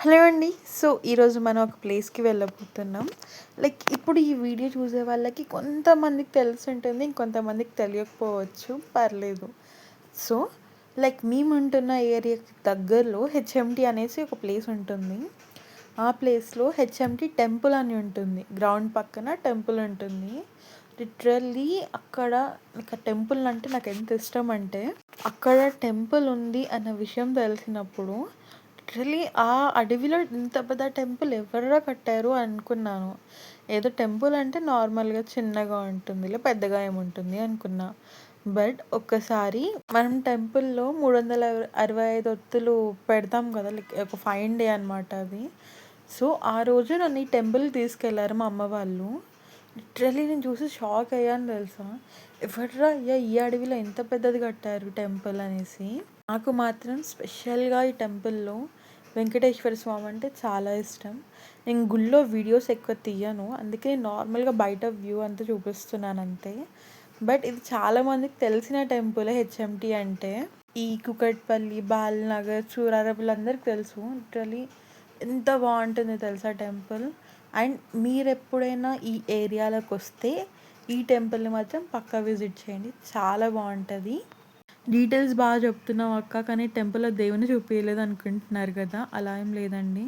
Hello అండి. So, ఈరోజు మనం ఒక ప్లేస్‌కి వెళ్ళబోతున్నాం. ఇప్పుడు ఈ వీడియో చూసే వాళ్ళకి కొంతమందికి తెలిసుంటుంది. ఇంకొంతమందికి తెలియకపోవచ్చు. పర్లేదు. సో, మేముంటున్న ఏరియాకి దగ్గరలో హెచ్ఎంటీ అనేసి ఒక ప్లేస్ ఉంటుంది. ఆ ప్లేస్‌లో హెచ్ఎంటీ టెంపుల్ అని ఉంటుంది. గ్రౌండ్ పక్కన టెంపుల్ ఉంటుంది. లిటరల్లీ అక్కడ నాకు ఆ టెంపుల్ అంటే నాకెంత ఇష్టమంటే, అక్కడ టెంపుల్ ఉంది అన్న విషయం తెలిసినప్పుడు లిటరల్లీ ఆ అడవిలో ఇంత పెద్ద టెంపుల్ ఎవర్రా కట్టారు అనుకున్నాను. ఏదో టెంపుల్ అంటే నార్మల్‌గా చిన్నగా ఉంటుందిలే, పెద్దగా ఏముంటుంది అనుకున్నా. బట్ ఒక్కసారి మనం టెంపుల్‌లో 365 ఒత్తులు పెడతాం కదా! ఒక ఫైన్ డే అనమాట అది. సో, ఆ రోజు నన్ను ఈ టెంపుల్‌కి తీసుకెళ్లారు మా అమ్మ వాళ్ళు. లిటరల్లీ నేను చూసి షాక్ అయ్యాను తెలుసా! ఎవర్రా అయ్యా ఈ అడవిలో ఇంత పెద్దది కట్టారు టెంపుల్ అనేసి. నాకు మాత్రం స్పెషల్‌గా ఈ టెంపుల్‌లో వెంకటేశ్వర స్వామి అంటే చాలా ఇష్టం. నేను గుళ్ళో వీడియోస్ ఎక్కువ తీయను. అందుకే నార్మల్‌గా బయట వ్యూ అంతా చూపిస్తున్నాను అంతే. బట్ ఇది చాలామందికి తెలిసిన టెంపులే హెచ్ఎంటీ అంటే. ఈ కూకట్పల్లి, బాలనగర్, చూరారం వీళ్ళందరికీ తెలుసు. లిటరల్లీ ఎంత బావుంటుందో తెలుసా టెంపుల్. అండ్ మీరెప్పుడైనా ఈ ఏరియాలోకొస్తే ఈ టెంపుల్‌ని మాత్రం పక్కా విజిట్ చేయండి. చాలా బావుంటది. డీటెయిల్స్ బాగా చెప్తున్నావు అక్క. కానీ టెంపుల్‌లో దేవుడిని చూపియలేదు అనుకుంటున్నారు కదా! అలా ఏం లేదండి.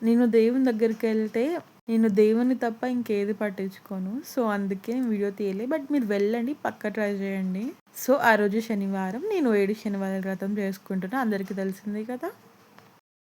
నేను దేవుని దగ్గరికెళ్తే నేను దేవుడిని తప్ప ఇంకేది పట్టించుకోను. సో, అందుకే వీడియో తీయలే. బట్ మీరు వెళ్ళండి. పక్కా ట్రై చేయండి. సో, ఆ రోజు శనివారం. నేను 7 శనివారాల వ్రతం చేసుకుంటున్నా. అందరికీ తెలిసిందే కదా!